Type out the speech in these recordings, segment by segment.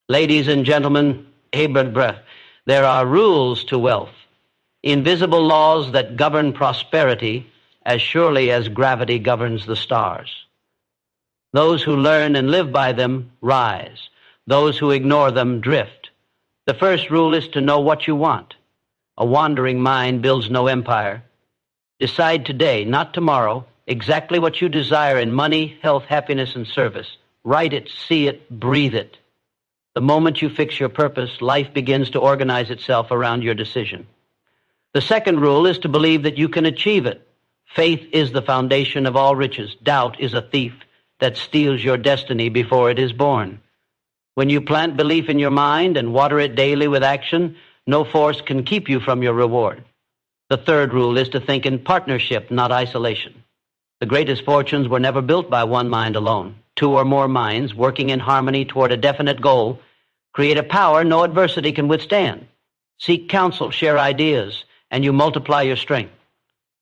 Ladies and gentlemen, there are rules to wealth, invisible laws that govern prosperity as surely as gravity governs the stars. Those who learn and live by them rise. Those who ignore them drift. The first rule is to know what you want. A wandering mind builds no empire. Decide today, not tomorrow, exactly what you desire in money, health, happiness, and service. Write it, see it, breathe it. The moment you fix your purpose, life begins to organize itself around your decision. The second rule is to believe that you can achieve it. Faith is the foundation of all riches. Doubt is a thief that steals your destiny before it is born. When you plant belief in your mind and water it daily with action, no force can keep you from your reward. The third rule is to think in partnership, not isolation. The greatest fortunes were never built by one mind alone. Two or more minds working in harmony toward a definite goal create a power no adversity can withstand. Seek counsel, share ideas, and you multiply your strength.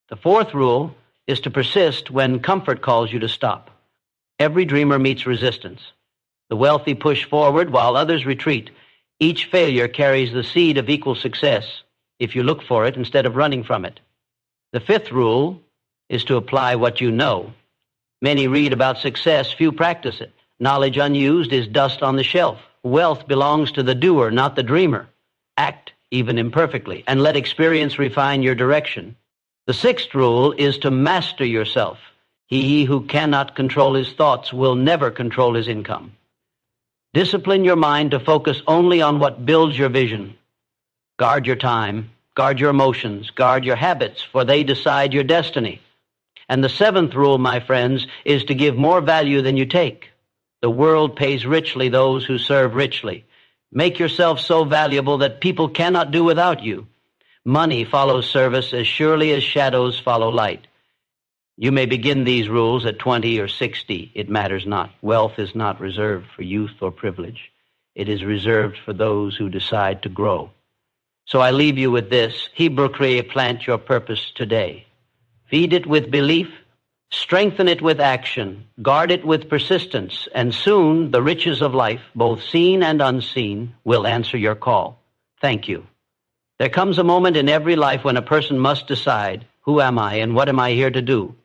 The fourth rule is to persist when comfort calls you to stop. Every dreamer meets resistance. The wealthy push forward while others retreat. Each failure carries the seed of equal success if you look for it instead of running from it. The fifth rule is to apply what you know. Many read about success, few practice it. Knowledge unused is dust on the shelf. Wealth belongs to the doer, not the dreamer. Act, even imperfectly, and let experience refine your direction. The sixth rule is to master yourself. He who cannot control his thoughts will never control his income. Discipline your mind to focus only on what builds your vision. Guard your time, guard your emotions, guard your habits, for they decide your destiny. And the seventh rule, my friends, is to give more value than you take. The world pays richly those who serve richly. Make yourself so valuable that people cannot do without you. Money follows service as surely as shadows follow light. You may begin these rules at 20 or 60. It matters not. Wealth is not reserved for youth or privilege. It is reserved for those who decide to grow. So I leave you with this. Plant your purpose today. Feed it with belief. Strengthen it with action. Guard it with persistence. And soon the riches of life, both seen and unseen, will answer your call. Thank you. There comes a moment in every life when a person must decide, who am I and what am I here to do?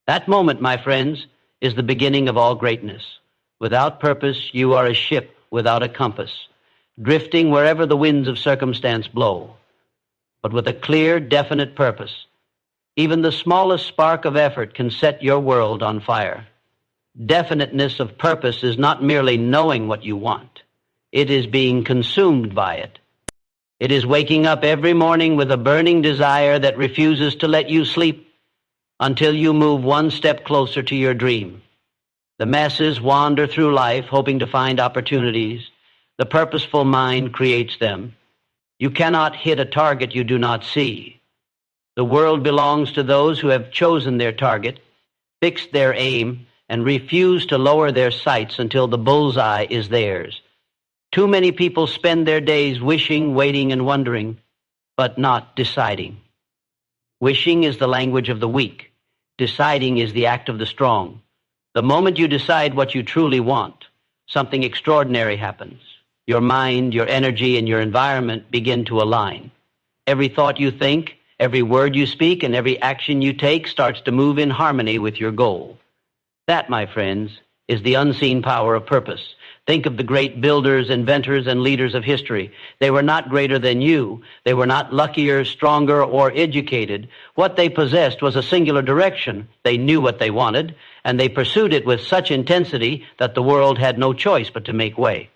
That moment, my friends, is the beginning of all greatness. Without purpose, you are a ship without a compass, drifting wherever the winds of circumstance blow. But with a clear, definite purpose, even the smallest spark of effort can set your world on fire. Definiteness of purpose is not merely knowing what you want. It is being consumed by it. It is waking up every morning with a burning desire that refuses to let you sleep until you move one step closer to your dream. The masses wander through life hoping to find opportunities. The purposeful mind creates them. You cannot hit a target you do not see. The world belongs to those who have chosen their target, fixed their aim, and refuse to lower their sights until the bullseye is theirs. Too many people spend their days wishing, waiting, and wondering, but not deciding. Wishing is the language of the weak. Deciding is the act of the strong. The moment you decide what you truly want, something extraordinary happens. Your mind, your energy, and your environment begin to align. Every thought you think, every word you speak, and every action you take starts to move in harmony with your goal. That, my friends, is the unseen power of purpose. Think of the great builders, inventors, and leaders of history. They were not greater than you. They were not luckier, stronger, or educated. What they possessed was a singular direction. They knew what they wanted, and they pursued it with such intensity that the world had no choice but to make way.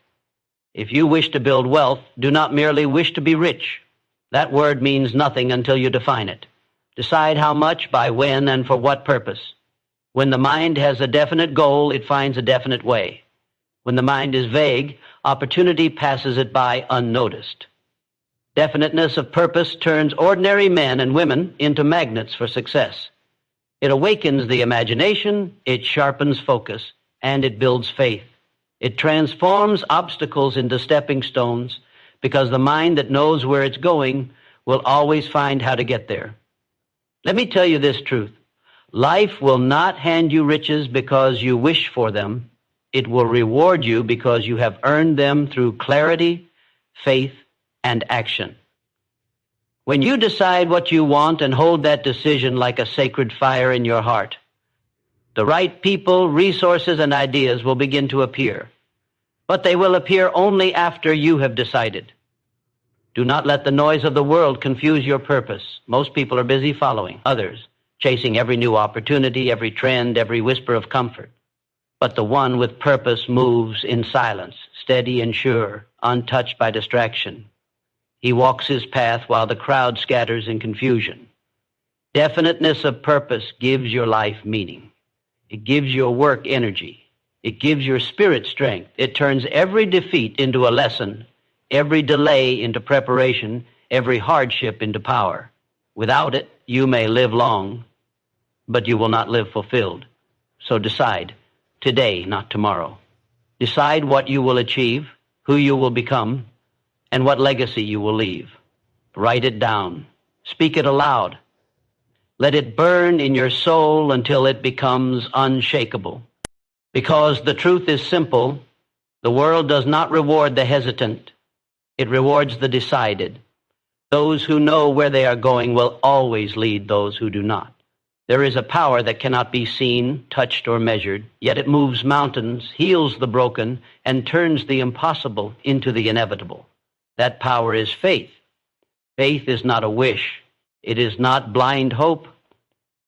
If you wish to build wealth, do not merely wish to be rich. That word means nothing until you define it. Decide how much, by when, and for what purpose. When the mind has a definite goal, it finds a definite way. When the mind is vague, opportunity passes it by unnoticed. Definiteness of purpose turns ordinary men and women into magnets for success. It awakens the imagination, it sharpens focus, and it builds faith. It transforms obstacles into stepping stones, because the mind that knows where it's going will always find how to get there. Let me tell you this truth. Life will not hand you riches because you wish for them. It will reward you because you have earned them through clarity, faith, and action. When you decide what you want and hold that decision like a sacred fire in your heart, the right people, resources, and ideas will begin to appear. But they will appear only after you have decided. Do not let the noise of the world confuse your purpose. Most people are busy following others, chasing every new opportunity, every trend, every whisper of comfort. But the one with purpose moves in silence, steady and sure, untouched by distraction. He walks his path while the crowd scatters in confusion. Definiteness of purpose gives your life meaning. It gives your work energy. It gives your spirit strength. It turns every defeat into a lesson, every delay into preparation, every hardship into power. Without it, you may live long, but you will not live fulfilled. So decide, today, not tomorrow. Decide what you will achieve, who you will become, and what legacy you will leave. Write it down. Speak it aloud. Let it burn in your soul until it becomes unshakable. Because the truth is simple, the world does not reward the hesitant. It rewards the decided. Those who know where they are going will always lead those who do not. There is a power that cannot be seen, touched, or measured, yet it moves mountains, heals the broken, and turns the impossible into the inevitable. That power is faith. Faith is not a wish. It is not blind hope.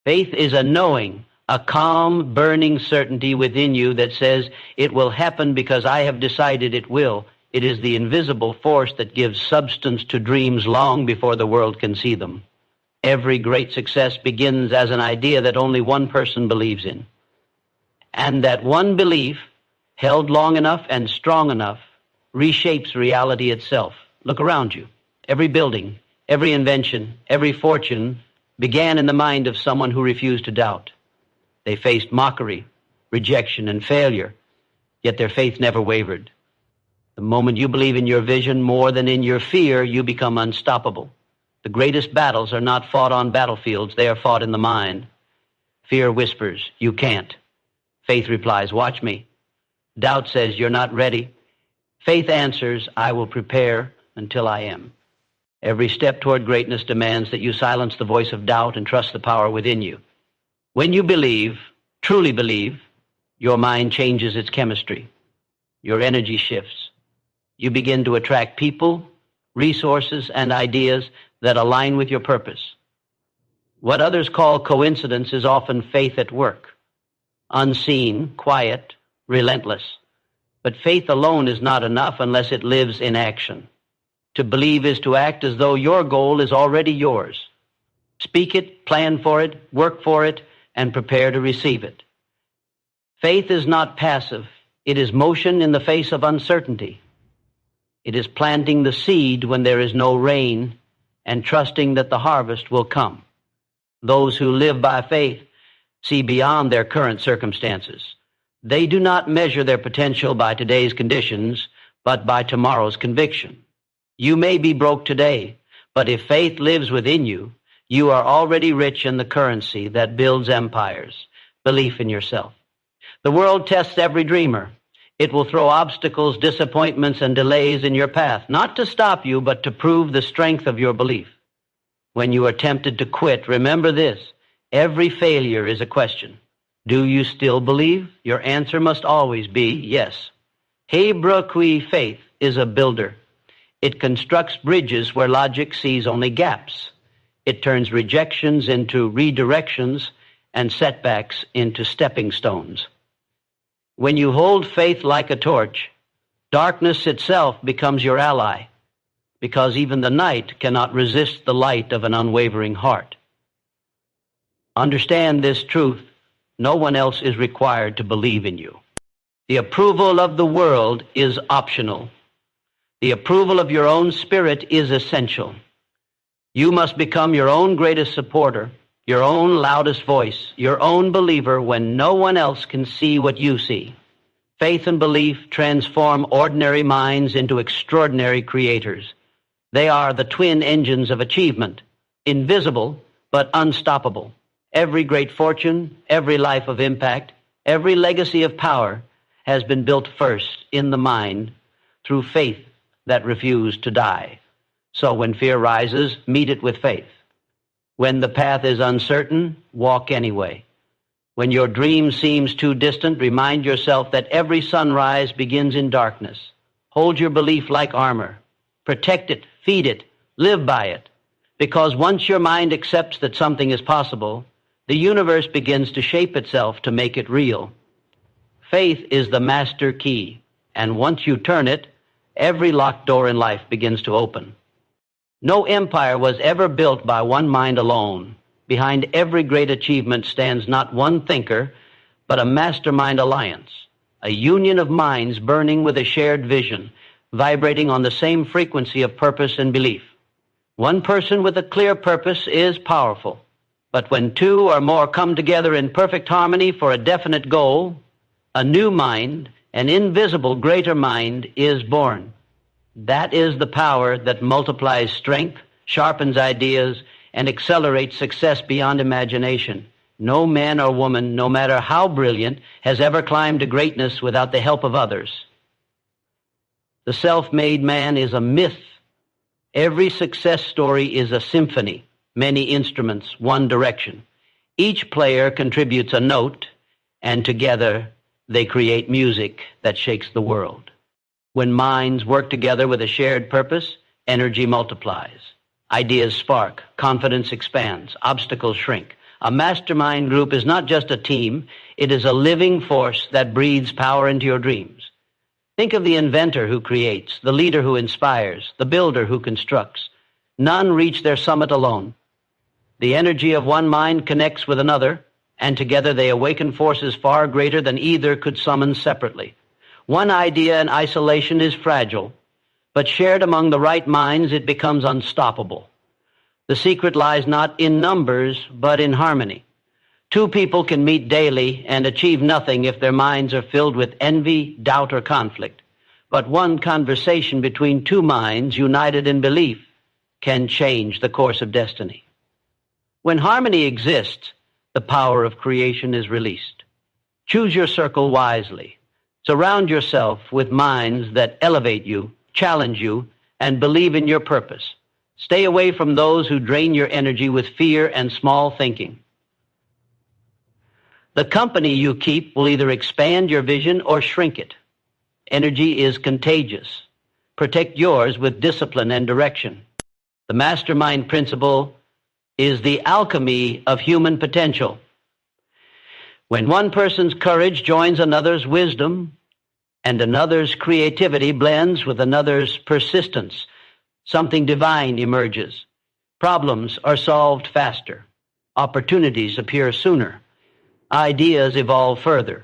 Faith is a knowing, a calm, burning certainty within you that says, it will happen because I have decided it will. It is the invisible force that gives substance to dreams long before the world can see them. Every great success begins as an idea that only one person believes in. And that one belief, held long enough and strong enough, reshapes reality itself. Look around you. Every building, every invention, every fortune began in the mind of someone who refused to doubt. They faced mockery, rejection, and failure, yet their faith never wavered. The moment you believe in your vision more than in your fear, you become unstoppable. The greatest battles are not fought on battlefields, they are fought in the mind. Fear whispers, you can't. Faith replies, watch me. Doubt says, you're not ready. Faith answers, I will prepare until I am. Every step toward greatness demands that you silence the voice of doubt and trust the power within you. When you believe, truly believe, your mind changes its chemistry. Your energy shifts. You begin to attract people, resources, and ideas that align with your purpose. What others call coincidence is often faith at work. Unseen, quiet, relentless. But faith alone is not enough unless it lives in action. To believe is to act as though your goal is already yours. Speak it, plan for it, work for it, and prepare to receive it. Faith is not passive. It is motion in the face of uncertainty. It is planting the seed when there is no rain and trusting that the harvest will come. Those who live by faith see beyond their current circumstances. They do not measure their potential by today's conditions, but by tomorrow's conviction. You may be broke today, but if faith lives within you, you are already rich in the currency that builds empires, belief in yourself. The world tests every dreamer. It will throw obstacles, disappointments, and delays in your path, not to stop you, but to prove the strength of your belief. When you are tempted to quit, remember this: every failure is a question. Do you still believe? Your answer must always be yes. Hebra qui faith is a builder. It constructs bridges where logic sees only gaps. It turns rejections into redirections and setbacks into stepping stones. When you hold faith like a torch, darkness itself becomes your ally, because even the night cannot resist the light of an unwavering heart. Understand this truth: no one else is required to believe in you. The approval of the world is optional. The approval of your own spirit is essential. You must become your own greatest supporter, your own loudest voice, your own believer when no one else can see what you see. Faith and belief transform ordinary minds into extraordinary creators. They are the twin engines of achievement, invisible but unstoppable. Every great fortune, every life of impact, every legacy of power has been built first in the mind through faith that refused to die. So when fear rises, meet it with faith. When the path is uncertain, walk anyway. When your dream seems too distant, remind yourself that every sunrise begins in darkness. Hold your belief like armor. Protect it, feed it, live by it. Because once your mind accepts that something is possible, the universe begins to shape itself to make it real. Faith is the master key, and once you turn it, every locked door in life begins to open. No empire was ever built by one mind alone. Behind every great achievement stands not one thinker, but a mastermind alliance, a union of minds burning with a shared vision, vibrating on the same frequency of purpose and belief. One person with a clear purpose is powerful, but when two or more come together in perfect harmony for a definite goal, a new mind, an invisible greater mind, is born. That is the power that multiplies strength, sharpens ideas, and accelerates success beyond imagination. No man or woman, no matter how brilliant, has ever climbed to greatness without the help of others. The self-made man is a myth. Every success story is a symphony, many instruments, one direction. Each player contributes a note, and together they create music that shakes the world. When minds work together with a shared purpose, energy multiplies. Ideas spark, confidence expands, obstacles shrink. A mastermind group is not just a team, it is a living force that breathes power into your dreams. Think of the inventor who creates, the leader who inspires, the builder who constructs. None reach their summit alone. The energy of one mind connects with another, and together they awaken forces far greater than either could summon separately. One idea in isolation is fragile, but shared among the right minds, it becomes unstoppable. The secret lies not in numbers, but in harmony. Two people can meet daily and achieve nothing if their minds are filled with envy, doubt, or conflict. But one conversation between two minds united in belief can change the course of destiny. When harmony exists, the power of creation is released. Choose your circle wisely. Surround yourself with minds that elevate you, challenge you, and believe in your purpose. Stay away from those who drain your energy with fear and small thinking. The company you keep will either expand your vision or shrink it. Energy is contagious. Protect yours with discipline and direction. The mastermind principle is the alchemy of human potential. When one person's courage joins another's wisdom, and another's creativity blends with another's persistence, something divine emerges. Problems are solved faster. Opportunities appear sooner. Ideas evolve further.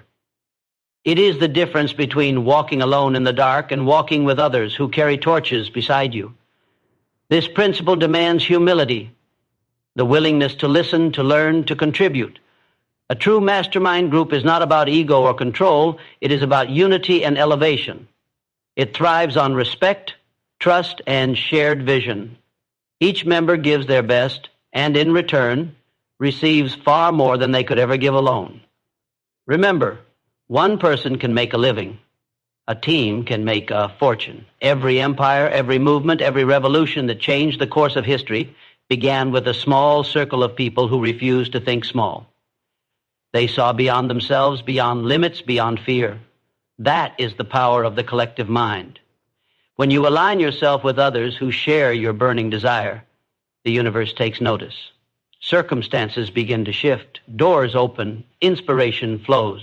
It is the difference between walking alone in the dark and walking with others who carry torches beside you. This principle demands humility, the willingness to listen, to learn, to contribute. A true mastermind group is not about ego or control. It is about unity and elevation. It thrives on respect, trust, and shared vision. Each member gives their best and, in return, receives far more than they could ever give alone. Remember, one person can make a living. A team can make a fortune. Every empire, every movement, every revolution that changed the course of history began with a small circle of people who refused to think small. They saw beyond themselves, beyond limits, beyond fear. That is the power of the collective mind. When you align yourself with others who share your burning desire, the universe takes notice. Circumstances begin to shift. Doors open. Inspiration flows.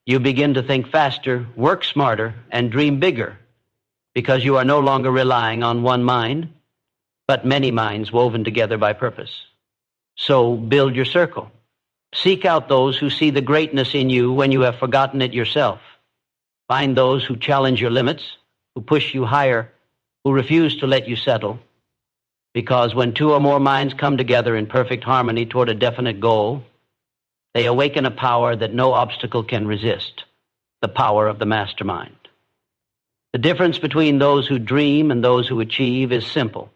You begin to think faster, work smarter, and dream bigger, because you are no longer relying on one mind, but many minds woven together by purpose. So build your circle. Seek out those who see the greatness in you when you have forgotten it yourself. Find those who challenge your limits, who push you higher, who refuse to let you settle. Because when two or more minds come together in perfect harmony toward a definite goal, they awaken a power that no obstacle can resist, the power of the mastermind. The difference between those who dream and those who achieve is simple.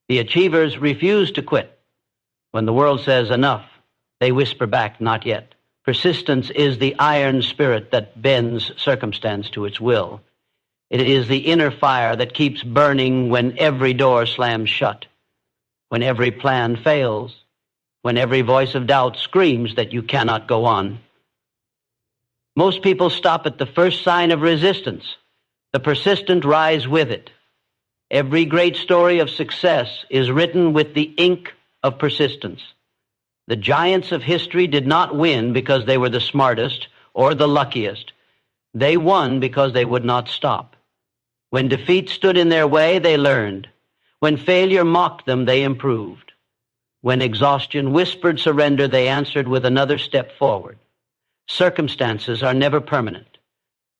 The achievers refuse to quit. When the world says enough, they whisper back, not yet. Persistence is the iron spirit that bends circumstance to its will. It is the inner fire that keeps burning when every door slams shut, when every plan fails, when every voice of doubt screams that you cannot go on. Most people stop at the first sign of resistance. The persistent rise with it. Every great story of success is written with the ink of persistence. The giants of history did not win because they were the smartest or the luckiest. They won because they would not stop. When defeat stood in their way, they learned. When failure mocked them, they improved. When exhaustion whispered surrender, they answered with another step forward. Circumstances are never permanent,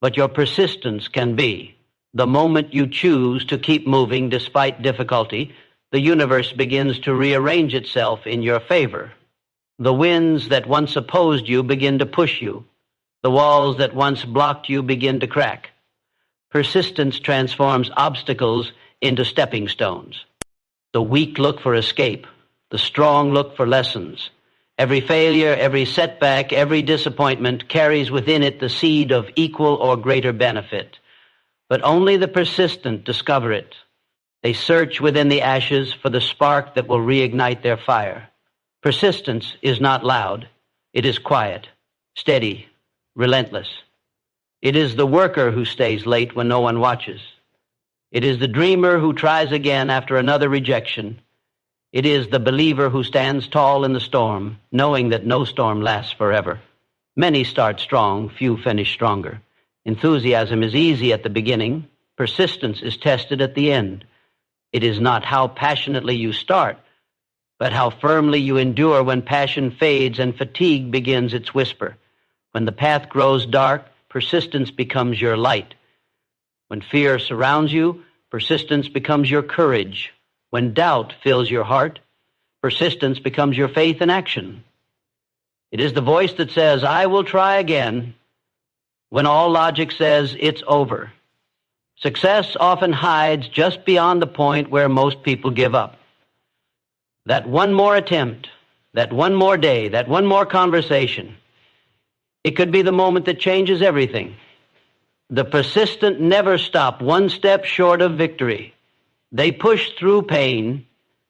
but your persistence can be. The moment you choose to keep moving despite difficulty, the universe begins to rearrange itself in your favor. The winds that once opposed you begin to push you. The walls that once blocked you begin to crack. Persistence transforms obstacles into stepping stones. The weak look for escape. The strong look for lessons. Every failure, every setback, every disappointment carries within it the seed of equal or greater benefit. But only the persistent discover it. They search within the ashes for the spark that will reignite their fire. Persistence is not loud. It is quiet, steady, relentless. It is the worker who stays late when no one watches. It is the dreamer who tries again after another rejection. It is the believer who stands tall in the storm, knowing that no storm lasts forever. Many start strong, few finish stronger. Enthusiasm is easy at the beginning. Persistence is tested at the end. It is not how passionately you start, but how firmly you endure when passion fades and fatigue begins its whisper. When the path grows dark, persistence becomes your light. When fear surrounds you, persistence becomes your courage. When doubt fills your heart, persistence becomes your faith in action. It is the voice that says, I will try again, when all logic says it's over. Success often hides just beyond the point where most people give up. That one more attempt, that one more day, that one more conversation, it could be the moment that changes everything. The persistent never stop one step short of victory. They push through pain,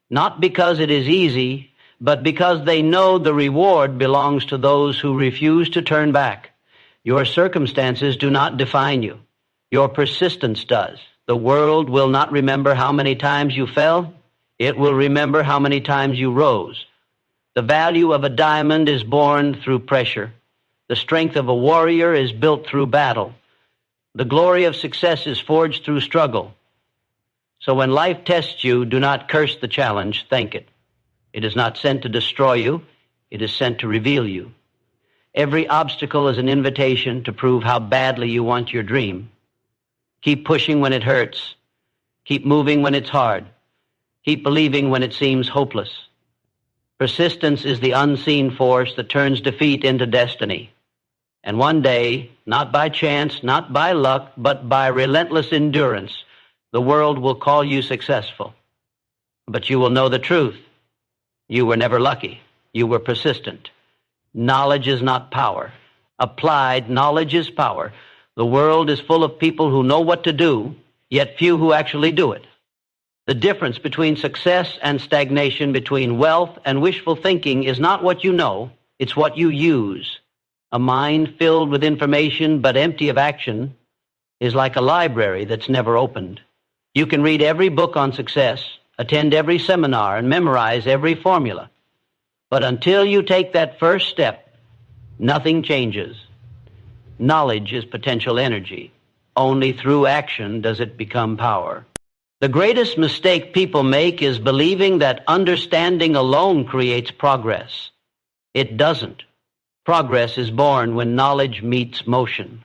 not because it is easy, but because they know the reward belongs to those who refuse to turn back. Your circumstances do not define you. Your persistence does. The world will not remember how many times you fell. It will remember how many times you rose. The value of a diamond is born through pressure. The strength of a warrior is built through battle. The glory of success is forged through struggle. So when life tests you, do not curse the challenge, thank it. It is not sent to destroy you, it is sent to reveal you. Every obstacle is an invitation to prove how badly you want your dream. Keep pushing when it hurts. Keep moving when it's hard. Keep believing when it seems hopeless. Persistence is the unseen force that turns defeat into destiny. And one day, not by chance, not by luck, but by relentless endurance, the world will call you successful. But you will know the truth. You were never lucky. You were persistent. Knowledge is not power. Applied knowledge is power. The world is full of people who know what to do, yet few who actually do it. The difference between success and stagnation, between wealth and wishful thinking, is not what you know, it's what you use. A mind filled with information but empty of action is like a library that's never opened. You can read every book on success, attend every seminar, and memorize every formula. But until you take that first step, nothing changes. Knowledge is potential energy. Only through action does it become power. The greatest mistake people make is believing that understanding alone creates progress. It doesn't. Progress is born when knowledge meets motion.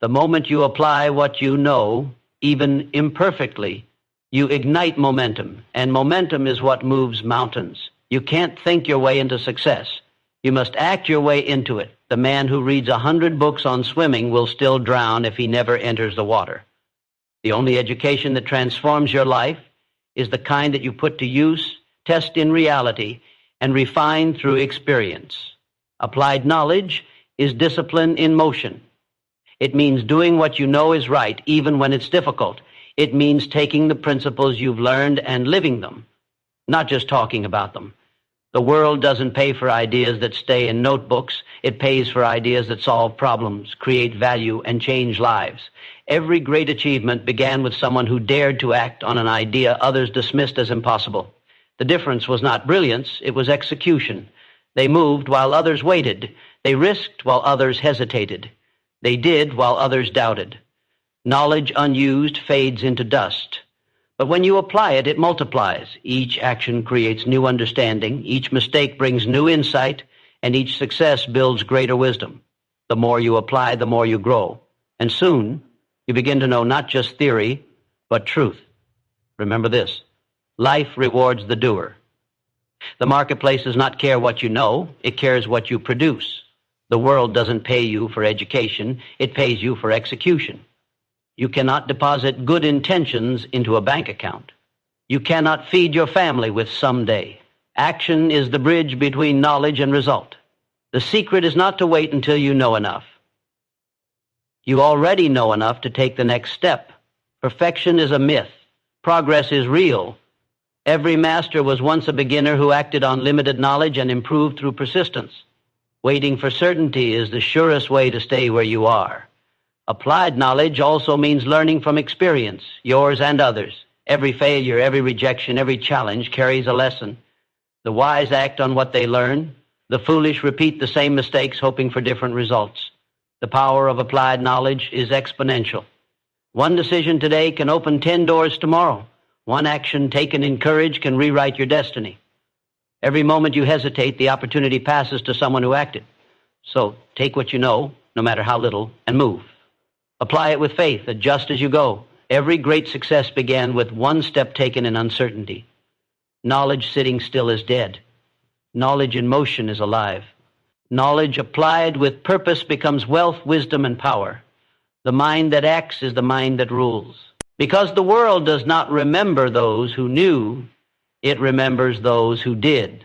The moment you apply what you know, even imperfectly, you ignite momentum, and momentum is what moves mountains. You can't think your way into success. You must act your way into it. The man who reads 100 books on swimming will still drown if he never enters the water. The only education that transforms your life is the kind that you put to use, test in reality, and refine through experience. Applied knowledge is discipline in motion. It means doing what you know is right, even when it's difficult. It means taking the principles you've learned and living them, not just talking about them. The world doesn't pay for ideas that stay in notebooks. It pays for ideas that solve problems, create value, and change lives. Every great achievement began with someone who dared to act on an idea others dismissed as impossible. The difference was not brilliance, it was execution. They moved while others waited. They risked while others hesitated. They did while others doubted. Knowledge unused fades into dust. But when you apply it, it multiplies. Each action creates new understanding, each mistake brings new insight, and each success builds greater wisdom. The more you apply, the more you grow. And soon, you begin to know not just theory, but truth. Remember this: life rewards the doer. The marketplace does not care what you know, it cares what you produce. The world doesn't pay you for education, it pays you for execution. You cannot deposit good intentions into a bank account. You cannot feed your family with someday. Action is the bridge between knowledge and result. The secret is not to wait until you know enough. You already know enough to take the next step. Perfection is a myth. Progress is real. Every master was once a beginner who acted on limited knowledge and improved through persistence. Waiting for certainty is the surest way to stay where you are. Applied knowledge also means learning from experience, yours and others. Every failure, every rejection, every challenge carries a lesson. The wise act on what they learn. The foolish repeat the same mistakes, hoping for different results. The power of applied knowledge is exponential. One decision today can open 10 doors tomorrow. One action taken in courage can rewrite your destiny. Every moment you hesitate, the opportunity passes to someone who acted. So take what you know, no matter how little, and move. Apply it with faith, adjust as you go. Every great success began with one step taken in uncertainty. Knowledge sitting still is dead. Knowledge in motion is alive. Knowledge applied with purpose becomes wealth, wisdom, and power. The mind that acts is the mind that rules. Because the world does not remember those who knew, it remembers those who did.